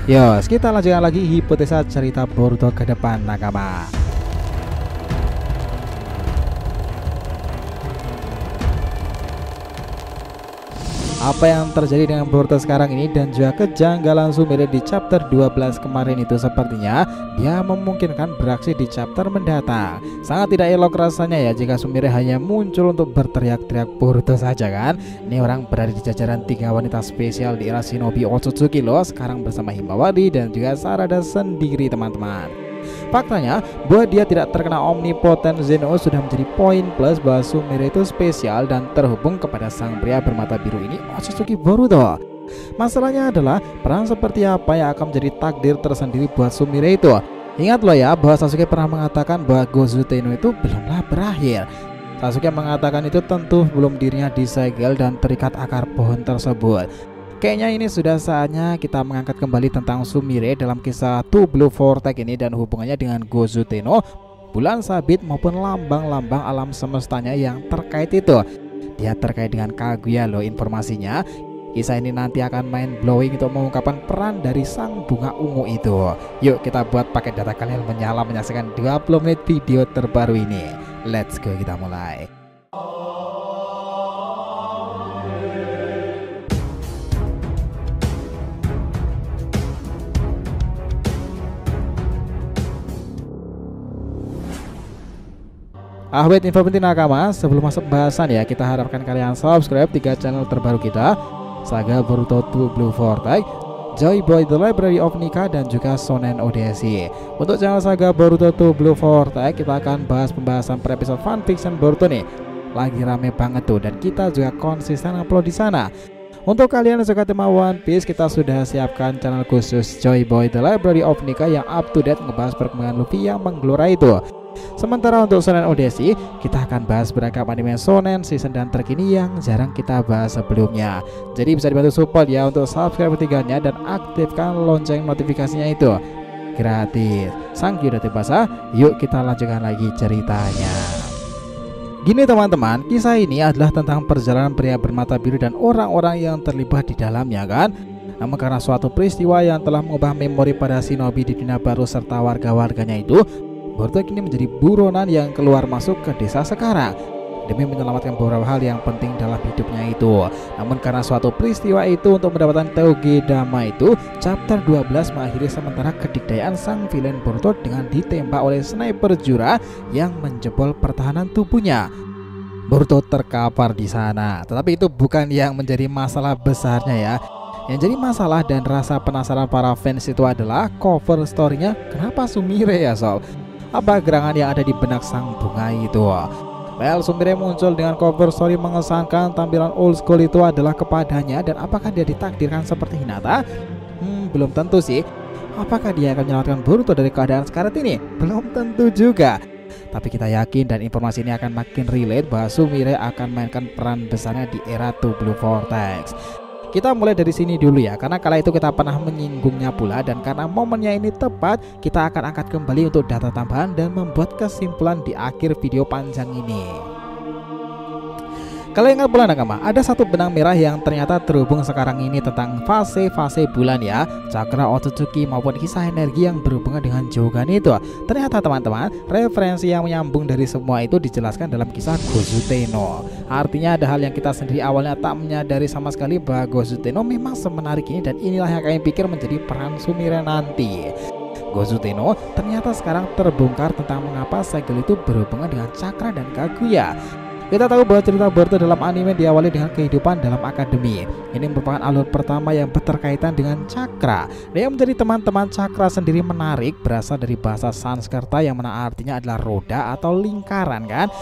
Yos, kita lanjutkan lagi hipotesa cerita Boruto ke depan nakama. Apa yang terjadi dengan Boruto sekarang ini dan juga kejanggalan Sumire di chapter 12 kemarin itu sepertinya dia memungkinkan beraksi di chapter mendatang. Sangat tidak elok rasanya ya jika Sumire hanya muncul untuk berteriak-teriak Boruto saja kan. Ini orang berada di jajaran 3 wanita spesial di era Shinobi Otsutsuki loh, sekarang bersama Himawari dan juga Sarada sendiri teman-teman. Faktanya bahwa dia tidak terkena omnipoten Zeno sudah menjadi poin plus bahwa Sumire itu spesial dan terhubung kepada sang pria bermata biru ini, Otsutsuki Boruto. Masalahnya adalah peran seperti apa yang akan menjadi takdir tersendiri buat Sumire itu. Ingat loh ya bahwa Sasuke pernah mengatakan bahwa Gozu Tenno itu belumlah berakhir. Sasuke mengatakan itu tentu belum dirinya disegel dan terikat akar pohon tersebut. Kayaknya ini sudah saatnya kita mengangkat kembali tentang Sumire dalam kisah Two Blue Vortex ini dan hubungannya dengan Gozu Tenno, bulan sabit maupun lambang-lambang alam semestanya yang terkait itu. Dia terkait dengan Kaguya loh informasinya. Kisah ini nanti akan main blowing untuk mengungkapkan peran dari sang bunga ungu itu. Yuk kita buat pakai data kalian menyala menyaksikan 20 menit video terbaru ini. Let's go, kita mulai. Wait, info penting nakama, sebelum masuk bahasan ya, kita harapkan kalian subscribe 3 channel terbaru kita, Saga Boruto 2 Blue Vortex, Joy Boy The Library of Nika, dan juga Shonen Odyssey. Untuk channel Saga Boruto 2 Blue Vortex, kita akan bahas pembahasan per episode fanfiction Boruto nih. Lagi rame banget tuh, dan kita juga konsisten upload di sana. Untuk kalian yang suka tema One Piece, kita sudah siapkan channel khusus Joy Boy The Library of Nika yang up to date ngebahas perkembangan Luffy yang menggelora itu. Sementara untuk Shonen Odyssey, kita akan bahas beragam anime shonen season dan terkini yang jarang kita bahas sebelumnya. Jadi bisa dibantu support ya untuk subscribe ketiganya dan aktifkan lonceng notifikasinya itu. Gratis. Thank you udah bahasa. Yuk kita lanjutkan lagi ceritanya. Gini teman-teman, kisah ini adalah tentang perjalanan pria bermata biru dan orang-orang yang terlibat di dalamnya kan. Namun karena suatu peristiwa yang telah mengubah memori pada shinobi di dunia baru serta warga-warganya itu, Boruto kini menjadi buronan yang keluar masuk ke desa sekarang demi menyelamatkan beberapa hal yang penting dalam hidupnya itu. Namun karena suatu peristiwa itu untuk mendapatkan Teuge Dama itu, chapter 12 mengakhiri sementara kedikdayaan sang villain Boruto dengan ditembak oleh sniper Jura yang menjebol pertahanan tubuhnya. Boruto terkapar di sana, tetapi itu bukan yang menjadi masalah besarnya ya. Yang jadi masalah dan rasa penasaran para fans itu adalah cover story-nya. Kenapa Sumire ya sob? Apa gerangan yang ada di benak sang bunga itu? Well, Sumire muncul dengan cover story mengesankan. Tampilan old school itu adalah kepadanya. Dan apakah dia ditakdirkan seperti Hinata? Belum tentu sih. Apakah dia akan menyelamatkan Boruto dari keadaan sekarat ini? Belum tentu juga. Tapi kita yakin dan informasi ini akan makin relate bahwa Sumire akan mainkan peran besarnya di era Two Blue Vortex. Kita mulai dari sini dulu ya, karena kala itu kita pernah menyinggungnya pula. Dan karena momennya ini tepat, kita akan angkat kembali untuk data tambahan dan membuat kesimpulan di akhir video panjang ini. Kalau ingat bulan nakama, ada satu benang merah yang ternyata terhubung sekarang ini tentang fase-fase bulan ya, cakra Otsutsuki maupun kisah energi yang berhubungan dengan Jogan itu. Ternyata teman-teman, referensi yang menyambung dari semua itu dijelaskan dalam kisah Gozu Tenno. Artinya ada hal yang kita sendiri awalnya tak menyadari sama sekali bahwa Gozu Tenno memang semenarik ini, dan inilah yang kalian pikir menjadi peran Sumire nanti. Gozu Tenno ternyata sekarang terbongkar tentang mengapa segel itu berhubungan dengan cakra dan Kaguya. Kita tahu bahwa cerita Boruto dalam anime diawali dengan kehidupan dalam akademi. Ini merupakan alur pertama yang berkaitan dengan cakra. Dan yang menjadi teman-teman cakra sendiri menarik berasal dari bahasa Sanskerta yang mana artinya adalah roda atau lingkaran kan.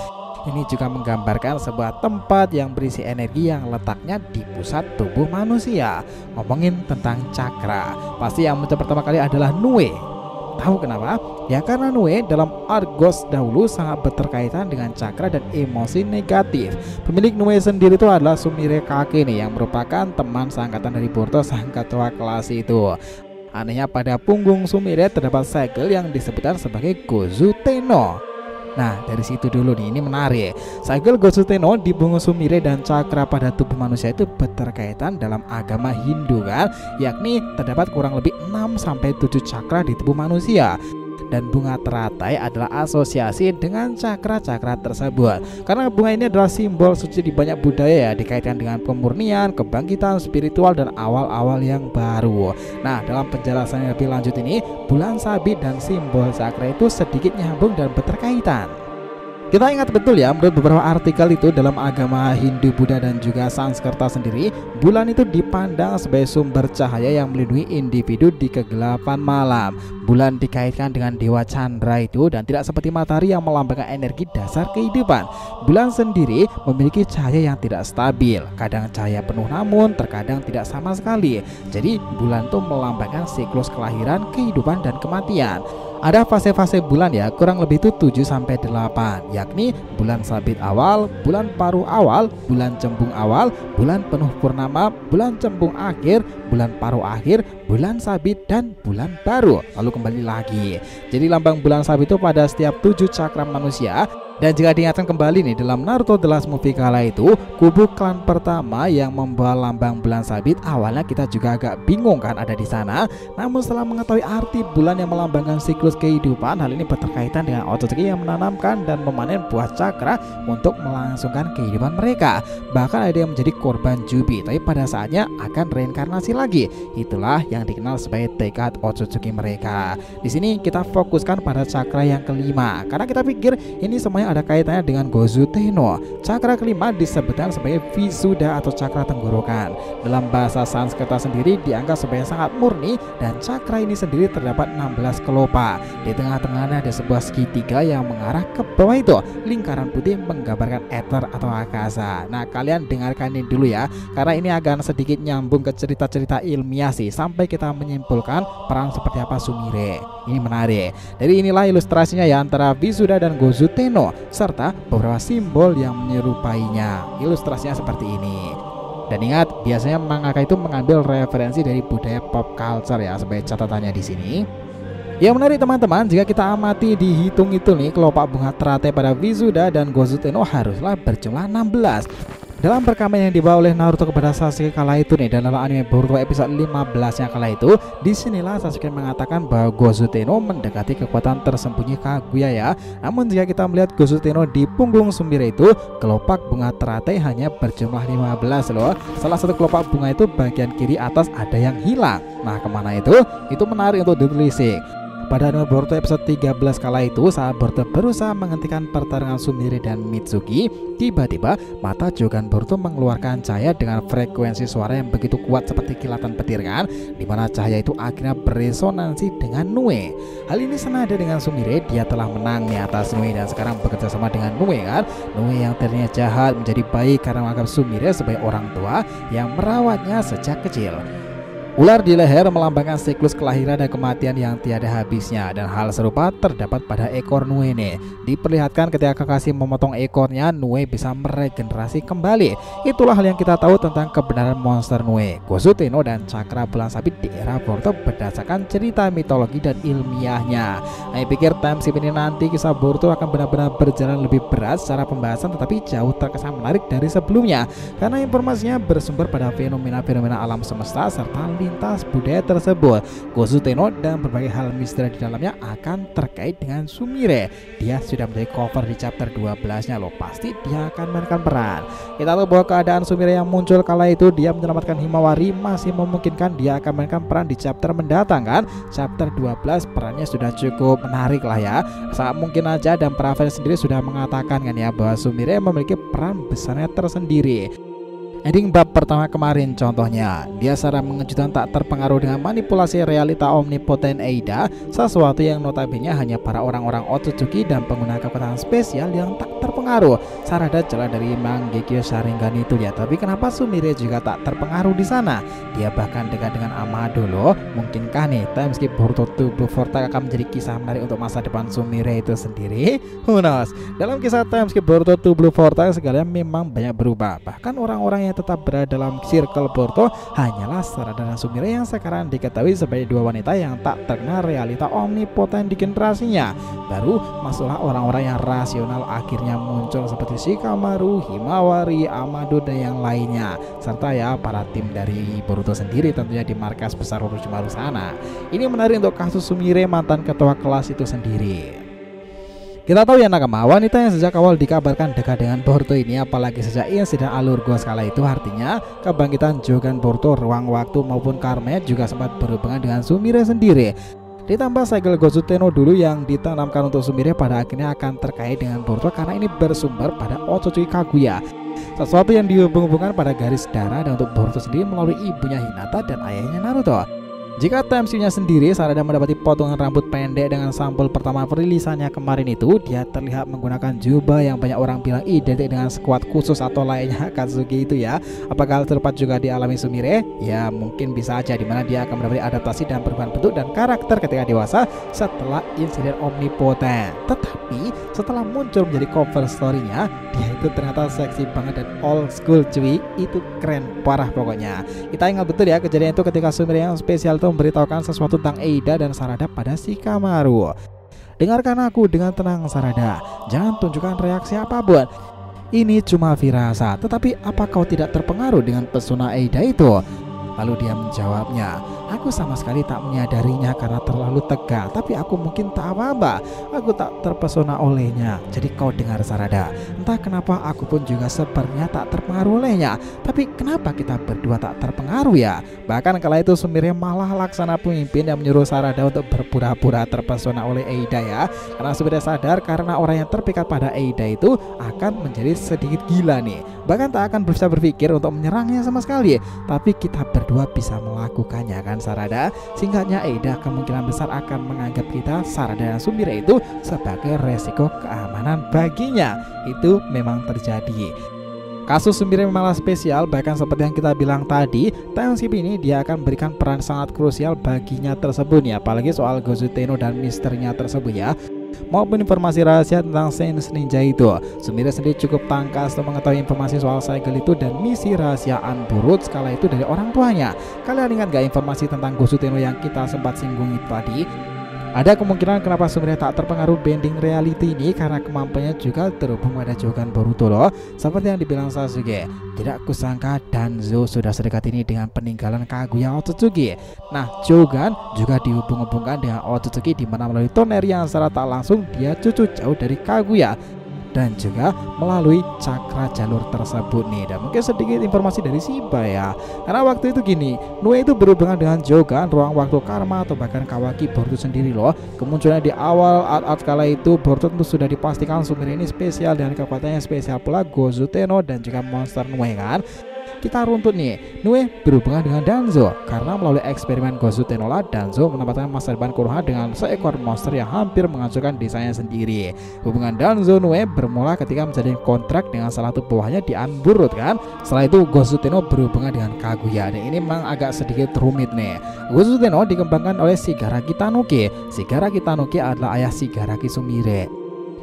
Ini juga menggambarkan sebuah tempat yang berisi energi yang letaknya di pusat tubuh manusia. Ngomongin tentang cakra, pasti yang muncul pertama kali adalah Nue. Tahu kenapa? Ya karena Nue dalam Argos dahulu sangat berkaitan dengan cakra dan emosi negatif. Pemilik Nue sendiri itu adalah Sumire Kake nih, yang merupakan teman seangkatan dari Boruto sang ketua kelas itu. Anehnya pada punggung Sumire terdapat segel yang disebutkan sebagai Gozu Tenno. Nah, dari situ dulu nih, ini menarik. Cycle Gosu Tenno di bunga Sumire dan cakra pada tubuh manusia itu berkaitan dalam agama Hindu kan, yakni terdapat kurang lebih 6-7 cakra di tubuh manusia. Dan bunga teratai adalah asosiasi dengan cakra-cakra tersebut. Karena bunga ini adalah simbol suci di banyak budaya ya, dikaitkan dengan kemurnian, kebangkitan spiritual dan awal-awal yang baru. Nah, dalam penjelasan yang lebih lanjut ini, bulan sabit dan simbol cakra itu sedikit nyambung dan berkaitan. Kita ingat betul ya, menurut beberapa artikel itu dalam agama Hindu, Buddha dan juga Sanskerta sendiri, bulan itu dipandang sebagai sumber cahaya yang melindungi individu di kegelapan malam. Bulan dikaitkan dengan dewa Chandra itu dan tidak seperti matahari yang melambangkan energi dasar kehidupan. Bulan sendiri memiliki cahaya yang tidak stabil, kadang cahaya penuh namun terkadang tidak sama sekali. Jadi bulan itu melambangkan siklus kelahiran, kehidupan dan kematian. Ada fase-fase bulan ya, kurang lebih itu 7-8, yakni bulan sabit awal, bulan paruh awal, bulan cembung awal, bulan penuh purnama, bulan cembung akhir, bulan paruh akhir, bulan sabit dan bulan baru. Lalu kembali lagi. Jadi lambang bulan sabit itu pada setiap 7 cakra manusia. Dan jika diingatkan kembali nih, dalam Naruto The Last Movie kala itu, kubu klan pertama yang membawa lambang bulan sabit, awalnya kita juga agak bingung kan ada di sana. Namun setelah mengetahui arti bulan yang melambangkan siklus kehidupan, hal ini berkaitan dengan Otsutsuki yang menanamkan dan memanen buah cakra untuk melangsungkan kehidupan mereka. Bahkan ada yang menjadi korban Jubi, tapi pada saatnya akan reinkarnasi lagi. Itulah yang dikenal sebagai tekad Otsutsuki mereka. Di sini kita fokuskan pada cakra yang kelima, karena kita pikir ini semuanya ada kaitannya dengan Gozu Tenno. Cakra kelima disebutkan sebagai Visuddha atau cakra tenggorokan. Dalam bahasa Sanskerta sendiri dianggap sebagai sangat murni, dan cakra ini sendiri terdapat 16 kelopak. Di tengah-tengahnya ada sebuah segitiga yang mengarah ke bawah itu. Lingkaran putih menggambarkan ether atau akasa. Nah, kalian dengarkan ini dulu ya, karena ini akan sedikit nyambung ke cerita-cerita ilmiah sih, sampai kita menyimpulkan peran seperti apa Sumire. Ini menarik. Jadi inilah ilustrasinya ya antara Visuddha dan Gozu Tenno, serta beberapa simbol yang menyerupainya. Ilustrasinya seperti ini. Dan ingat, biasanya mangaka itu mengambil referensi dari budaya pop culture ya, sebagai catatannya di sini. Yang menarik teman-teman, jika kita amati dihitung itu nih, kelopak bunga teratai pada Visuddha dan Gozu Tenno haruslah berjumlah 16. Dalam perekaman yang dibawa oleh Naruto kepada Sasuke kala itu nih, dan dalam anime Boruto episode 15-nya kala itu, disinilah Sasuke mengatakan bahwa Gozu Tenno mendekati kekuatan tersembunyi Kaguya ya. Namun jika kita melihat Gozu Tenno di punggung Sumire itu, kelopak bunga teratai hanya berjumlah 15 loh. Salah satu kelopak bunga itu bagian kiri atas ada yang hilang. Nah, kemana itu? Itu menarik untuk ditelisik. Pada anime Boruto episode 13 kala itu, saat Boruto berusaha menghentikan pertarungan Sumire dan Mitsuki, tiba-tiba mata Jogan Boruto mengeluarkan cahaya dengan frekuensi suara yang begitu kuat seperti kilatan petir kan, dimana cahaya itu akhirnya beresonansi dengan Nue. Hal ini senada dengan Sumire, dia telah menang di atas Nue dan sekarang bekerja sama dengan Nue kan. Nue yang tadinya jahat menjadi baik karena menganggap Sumire sebagai orang tua yang merawatnya sejak kecil. Ular di leher melambangkan siklus kelahiran dan kematian yang tiada habisnya, dan hal serupa terdapat pada ekor Nue nih. Diperlihatkan ketika kekasih memotong ekornya, Nue bisa meregenerasi kembali. Itulah hal yang kita tahu tentang kebenaran monster Nue, Gozu Tenno dan cakra bulan sabit di era Boruto berdasarkan cerita mitologi dan ilmiahnya. Saya pikir time skip ini nanti kisah Boruto akan benar-benar berjalan lebih berat secara pembahasan, tetapi jauh terkesan menarik dari sebelumnya karena informasinya bersumber pada fenomena-fenomena alam semesta serta lintas budaya tersebut. Gozu Tenno dan berbagai hal misteri di dalamnya akan terkait dengan Sumire. Dia sudah menjadi cover di chapter 12-nya loh. Pasti dia akan mainkan peran. Kita tahu bahwa keadaan Sumire yang muncul kala itu dia menyelamatkan Himawari masih memungkinkan dia akan mainkan peran di chapter mendatang kan. Chapter 12 perannya sudah cukup menarik lah ya. Sangat mungkin aja, dan para fans sendiri sudah mengatakan kan ya bahwa Sumire memiliki peran besarnya tersendiri. Ending bab pertama kemarin contohnya, dia secara mengejutkan tak terpengaruh dengan manipulasi realita omnipoten Eida, sesuatu yang notabene hanya para orang-orang Otsutsuki dan pengguna kekuatan spesial yang tak terpengaruh. Sarada jelas dari Mangekyo Sharingan itu ya, tapi kenapa Sumire juga tak terpengaruh di sana? Dia bahkan dekat dengan Amado loh. Mungkinkah nih time skip Boruto 2 Blue Vortex akan menjadi kisah menarik untuk masa depan Sumire itu sendiri? Who knows? Dalam kisah time skip Boruto 2 Blue Vortex segala memang banyak berubah. Bahkan orang-orang yang yang tetap berada dalam circle Boruto hanyalah Sarada dan Sumire yang sekarang diketahui sebagai dua wanita yang tak terkena realita omnipoten di generasinya. Baru masuklah orang-orang yang rasional akhirnya muncul seperti Shikamaru, Himawari, Amado dan yang lainnya, serta ya para tim dari Boruto sendiri tentunya di markas besar Orochimaru sana. Ini menarik untuk kasus Sumire, mantan ketua kelas itu sendiri. Kita tahu ya nakama, wanita yang sejak awal dikabarkan dekat dengan Boruto ini, apalagi sejak insiden alur gua kala itu, artinya kebangkitan Jogan Boruto, ruang waktu maupun karma juga sempat berhubungan dengan Sumire sendiri. Ditambah segel Gozu Tenno dulu yang ditanamkan untuk Sumire pada akhirnya akan terkait dengan Boruto karena ini bersumber pada Otsutsuki Kaguya, sesuatu yang dihubung-hubungkan pada garis darah dan untuk Boruto sendiri melalui ibunya Hinata dan ayahnya Naruto. Jika timesnya sendiri, Sarada mendapati potongan rambut pendek dengan sampul pertama perilisannya kemarin itu, dia terlihat menggunakan jubah yang banyak orang bilang identik dengan squad khusus atau lainnya Akatsuki itu ya. Apakah hal terupa juga dialami Sumire? Ya mungkin bisa aja, dimana dia akan mendapati adaptasi dan perubahan bentuk dan karakter ketika dewasa setelah insiden omnipoten. Tetapi setelah muncul menjadi cover story-nya, dia itu ternyata seksi banget dan old school cuy. Itu keren parah pokoknya. Kita ingat betul ya kejadian itu ketika Sumire yang spesial itu memberitahukan sesuatu tentang Eida dan Sarada pada Shikamaru. Dengarkan aku dengan tenang Sarada, jangan tunjukkan reaksi apapun. Ini cuma firasat, tetapi apa kau tidak terpengaruh dengan pesona Eida itu? Lalu dia menjawabnya, aku sama sekali tak menyadarinya karena terlalu tegang, tapi aku mungkin tak apa-apa, aku tak terpesona olehnya. Jadi kau dengar Sarada, entah kenapa aku pun juga sepertinya tak terpengaruh olehnya, tapi kenapa kita berdua tak terpengaruh ya? Bahkan kala itu Sumire malah laksana pemimpin yang menyuruh Sarada untuk berpura-pura terpesona oleh Eida ya, karena Sumire sadar karena orang yang terpikat pada Eida itu akan menjadi sedikit gila nih, bahkan tak akan bisa berpikir untuk menyerangnya sama sekali, tapi kita berdua bisa melakukannya kan Sarada. Singkatnya Eida kemungkinan besar akan menganggap kita Sarada dan Sumire itu sebagai resiko keamanan baginya. Itu memang terjadi. Kasus Sumire memanglah spesial, bahkan seperti yang kita bilang tadi, timeskip ini dia akan berikan peran sangat krusial baginya tersebut ya, apalagi soal Gozu Tenno dan misterinya tersebut ya, maupun informasi rahasia tentang Saint Ninja itu. Sumire sendiri cukup tangkas untuk mengetahui informasi soal segel itu dan misi rahasiaan Boruto kala itu dari orang tuanya. Kalian ingat gak informasi tentang Gozu Tenno yang kita sempat singgung itu tadi? Ada kemungkinan kenapa Sumire tak terpengaruh bending reality ini karena kemampuannya juga terhubung pada Jogan Boruto loh. Seperti yang dibilang Sasuke, tidak kusangka Danzo sudah sedekat ini dengan peninggalan Kaguya Otsutsuki. Nah, Jogan juga dihubung-hubungkan dengan Otsutsuki, di mana melalui toner yang secara tak langsung dia cucu jauh dari Kaguya dan juga melalui cakra jalur tersebut nih. Dan mungkin sedikit informasi dari Shiba ya, karena waktu itu gini, Nue itu berhubungan dengan Jogan, ruang waktu karma atau bahkan Kawaki Boruto sendiri loh. Kemunculannya di awal art kala itu Boruto tentu sudah dipastikan Sumire ini spesial dan kekuatannya spesial pula Gozu Tenno dan juga monster Nue kan. Kita runtut nih, Nue berhubungan dengan Danzo karena melalui eksperimen Gozu Tenno Danzo menempatkan masa depan Konoha dengan seekor monster yang hampir menghancurkan desanya sendiri. Hubungan Danzo Nue bermula ketika menjalin kontrak dengan salah satu buahnya di Anburut kan. Setelah itu Gozu Tenno berhubungan dengan Kaguya, dan ini memang agak sedikit rumit nih. Gozu Tenno dikembangkan oleh Shigaraki Tanuki. Shigaraki Tanuki adalah ayah Shigaraki Sumire.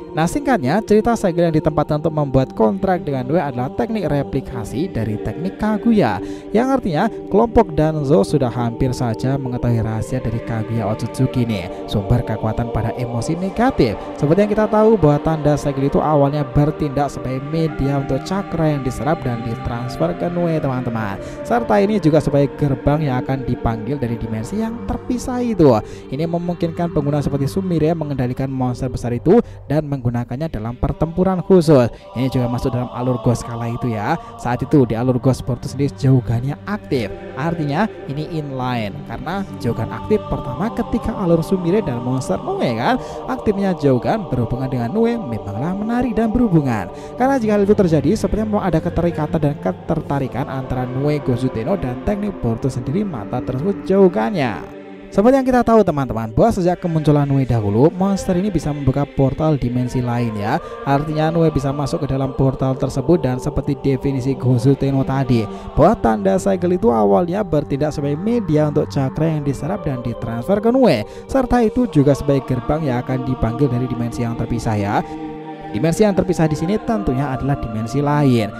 Nah, singkatnya, cerita segel yang ditempatkan untuk membuat kontrak dengan Nue adalah teknik replikasi dari teknik Kaguya, yang artinya kelompok Danzo sudah hampir saja mengetahui rahasia dari Kaguya Otsutsuki nih, sumber kekuatan pada emosi negatif. Seperti yang kita tahu bahwa tanda segel itu awalnya bertindak sebagai media untuk cakra yang diserap dan ditransfer ke Nue teman-teman, serta ini juga sebagai gerbang yang akan dipanggil dari dimensi yang terpisah itu. Ini memungkinkan pengguna seperti Sumire mengendalikan monster besar itu dan menggunakannya dalam pertempuran khusus. Ini juga masuk dalam alur Ghost kala itu ya. Saat itu di alur Ghost Boruto sendiri Jogannya aktif, artinya ini inline karena Jogan aktif pertama ketika alur Sumire dan monster Nue kan. Aktifnya Jogan berhubungan dengan Nue memanglah menarik dan berhubungan, karena jika hal itu terjadi sepertinya mau ada keterikatan dan ketertarikan antara Nue Gozu Tenno dan teknik Boruto sendiri, mata tersebut Jogannya. Seperti yang kita tahu teman-teman, bahwa sejak kemunculan Nue dahulu, monster ini bisa membuka portal dimensi lain ya. Artinya Nue bisa masuk ke dalam portal tersebut, dan seperti definisi Gozu Tenno tadi, bahwa tanda segel itu awalnya bertindak sebagai media untuk cakra yang diserap dan ditransfer ke Nue, serta itu juga sebagai gerbang yang akan dipanggil dari dimensi yang terpisah ya. Dimensi yang terpisah di sini tentunya adalah dimensi lain.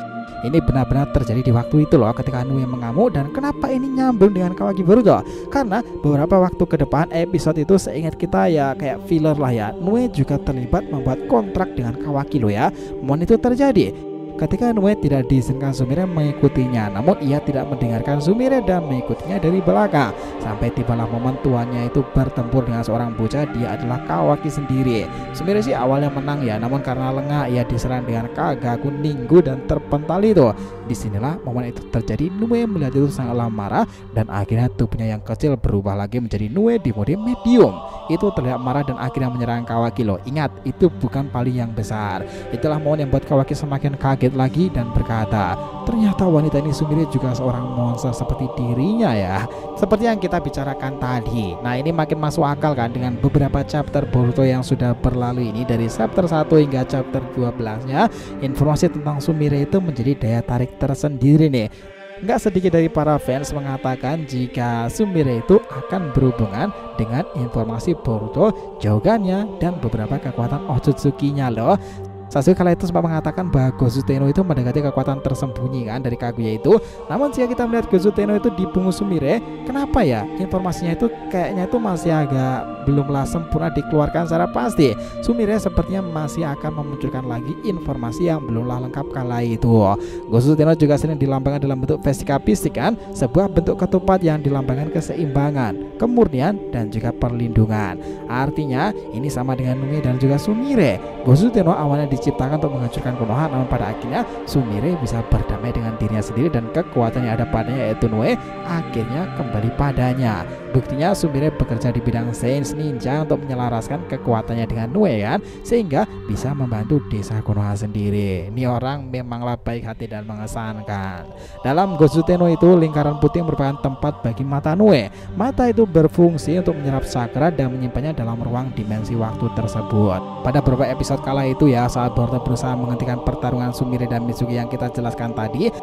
ini benar-benar terjadi di waktu itu loh, ketika Nue mengamuk. Dan kenapa ini nyambung dengan Kawaki Boruto? Karena beberapa waktu ke depan episode itu seingat kita ya kayak filler lah ya, Nue juga terlibat membuat kontrak dengan Kawaki loh ya. Momen itu terjadi ketika Nue tidak diizinkan Sumire mengikutinya, namun ia tidak mendengarkan Sumire dan mengikutinya dari belakang. Sampai tibalah momen tuannya itu bertempur dengan seorang bocah, dia adalah Kawaki sendiri. Sumire sih awalnya menang ya, namun karena lengah ia diserang dengan Kagaku Ninggu dan terpental itu. Disinilah momen itu terjadi. Nue melihat itu sangatlah marah dan akhirnya tubuhnya yang kecil berubah lagi menjadi Nue di mode medium. Itu terlihat marah dan akhirnya menyerang Kawaki loh. Ingat, itu bukan paling yang besar. Itulah momen yang membuat Kawaki semakin kaget lagi dan berkata, ternyata wanita ini Sumire juga seorang monster seperti dirinya ya, seperti yang kita bicarakan tadi. Nah, ini makin masuk akal kan dengan beberapa chapter Boruto yang sudah berlalu ini. Dari chapter 1 hingga chapter 12-nya, informasi tentang Sumire itu menjadi daya tarik tersendiri nih. Nggak sedikit dari para fans mengatakan jika Sumire itu akan berhubungan dengan informasi Boruto, Jogannya, dan beberapa kekuatan Otsutsuki-nya loh. Sasuke kala itu sempat mengatakan bahwa Gozu Tenno itu mendekati kekuatan tersembunyi kan dari Kaguya itu. Namun jika kita melihat Gozu Tenno itu di punggung Sumire, kenapa ya informasinya itu kayaknya itu masih agak belumlah sempurna dikeluarkan secara pasti. Sumire sepertinya masih akan memunculkan lagi informasi yang belumlah lengkap kala itu. Gozu Tenno juga sering dilambangkan dalam bentuk vesika pistik kan, sebuah bentuk ketupat yang dilambangkan keseimbangan, kemurnian, dan juga perlindungan. Artinya ini sama dengan Nue dan juga Sumire. Gozu Tenno awalnya diciptakan untuk menghancurkan Konoha, namun pada akhirnya Sumire bisa berdamai dengan dirinya sendiri dan kekuatan yang ada padanya yaitu Nue akhirnya kembali padanya. Buktinya Sumire bekerja di bidang sains ninja untuk menyelaraskan kekuatannya dengan Nue kan, sehingga bisa membantu desa Konoha sendiri. Ini orang memanglah baik hati dan mengesankan. Dalam Gozu Tenno itu lingkaran putih merupakan tempat bagi mata Nue. Mata itu berfungsi untuk menyerap sakra dan menyimpannya dalam ruang dimensi waktu tersebut. Pada beberapa episode kala itu ya, saat Boruto berusaha menghentikan pertarungan Sumire dan Mitsuki yang kita jelaskan tadi,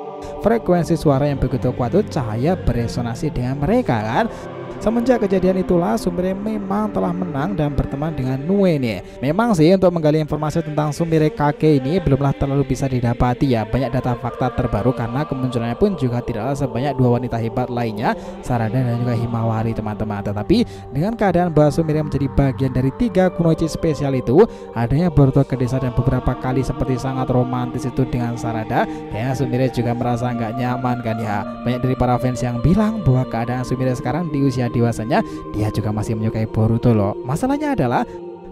frekuensi suara yang begitu kuat itu cahaya beresonansi dengan mereka kan. Semenjak kejadian itulah Sumire memang telah menang dan berteman dengan Nue nih. Memang sih untuk menggali informasi tentang Sumire Kage ini belumlah terlalu bisa didapati ya. Banyak data fakta terbaru karena kemunculannya pun juga tidaklah sebanyak dua wanita hebat lainnya, Sarada dan juga Himawari teman-teman. Tetapi dengan keadaan bahwa Sumire menjadi bagian dari 3 kunoichi spesial itu, adanya Boruto ke desa dan beberapa kali seperti sangat romantis itu dengan Sarada, kayaknya Sumire juga merasa nggak nyaman kan ya. Banyak dari para fans yang bilang bahwa keadaan Sumire sekarang di usia dewasanya dia juga masih menyukai Boruto loh. Masalahnya adalah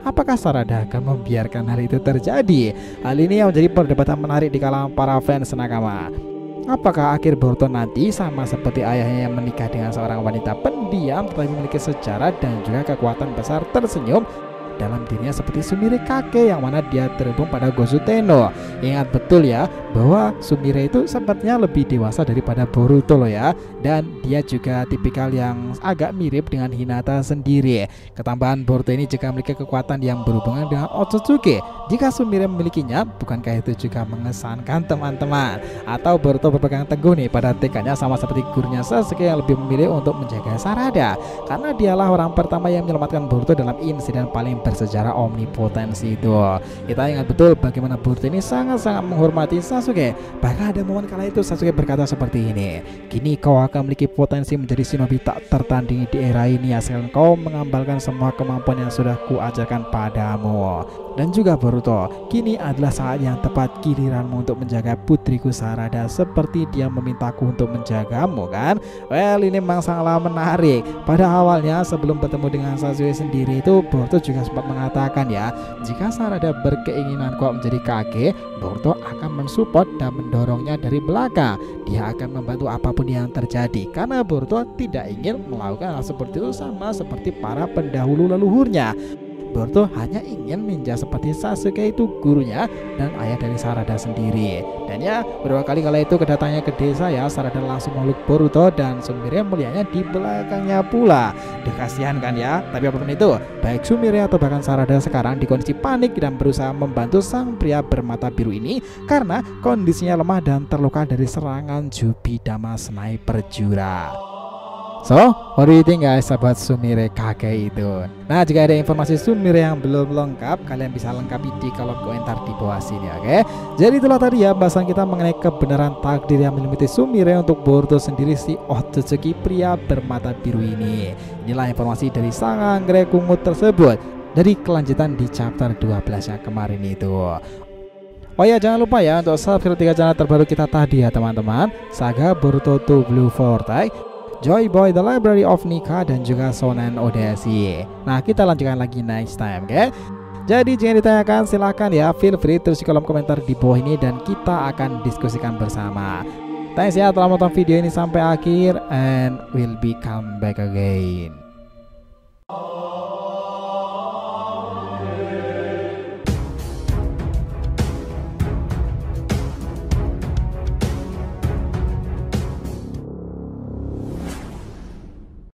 apakah Sarada akan membiarkan hal itu terjadi? Hal ini yang menjadi perdebatan menarik di kalangan para fans nakama. Apakah akhir Boruto nanti sama seperti ayahnya yang menikah dengan seorang wanita pendiam tetapi memiliki sejarah dan juga kekuatan besar tersenyum dalam dirinya seperti Sumire Kage yang mana dia terhubung pada Gozu Tenno. Ingat betul ya bahwa Sumire itu sepertinya lebih dewasa daripada Boruto loh ya, dan dia juga tipikal yang agak mirip dengan Hinata sendiri. Ketambahan Boruto ini juga memiliki kekuatan yang berhubungan dengan Otsutsuki. Jika Sumire memilikinya, bukankah itu juga mengesankan teman-teman? Atau Boruto berpegang teguh nih pada tekadnya sama seperti gurunya Sasuke yang lebih memilih untuk menjaga Sarada, karena dialah orang pertama yang menyelamatkan Boruto dalam insiden paling bersejarah omnipotensi itu. Kita ingat betul bagaimana Boruto ini sangat-sangat menghormati Sasuke. Bahkan ada momen kala itu Sasuke berkata seperti ini, "Kini kau akan memiliki potensi menjadi shinobi tak tertandingi di era ini asalkan kau mengambalkan semua kemampuan yang sudah kuajarkan padamu." Dan juga Boruto, kini adalah saat yang tepat giliranmu untuk menjaga putriku Sarada seperti dia memintaku untuk menjagamu kan. Well, ini memang sangatlah menarik. Pada awalnya sebelum bertemu dengan Sasuke sendiri itu Boruto juga sempat mengatakan ya, jika Sarada berkeinginan kok menjadi Kage, Boruto akan mensupport dan mendorongnya dari belakang. Dia akan membantu apapun yang terjadi karena Boruto tidak ingin melakukan hal seperti itu sama seperti para pendahulu leluhurnya. Boruto hanya ingin ninja seperti Sasuke itu gurunya dan ayah dari Sarada sendiri. Dan ya beberapa kali kala itu kedatangannya ke desa ya, Sarada langsung meluk Boruto dan Sumire melihatnya di belakangnya pula. Kasihan kan ya. Tapi apapun itu, baik Sumire atau bahkan Sarada sekarang di kondisi panik dan berusaha membantu sang pria bermata biru ini karena kondisinya lemah dan terluka dari serangan Jubidama Sniper Jura. So, what do you think guys sahabat Sumire Kage itu? Nah, jika ada informasi Sumire yang belum lengkap, kalian bisa lengkapi di kolom komentar di bawah sini, oke? Jadi itulah tadi ya bahasan kita mengenai kebenaran takdir yang menyelimuti Sumire untuk Boruto sendiri, si Otsutsuki pria bermata biru ini. Inilah informasi dari sang anggrek ungu tersebut dari kelanjutan di chapter 12 yang kemarin itu. Oh ya, jangan lupa ya untuk subscribe 3 channel terbaru kita tadi ya teman-teman, Saga Boruto 2 Blue Vortex, Joy Boy The Library of Nika, dan juga Shonen Odyssey. Nah, kita lanjutkan lagi next time, oke? Jadi jika ditanyakan silahkan ya, feel free tulis di kolom komentar di bawah ini dan kita akan diskusikan bersama. Thanks ya telah menonton video ini sampai akhir, and we'll be come back again.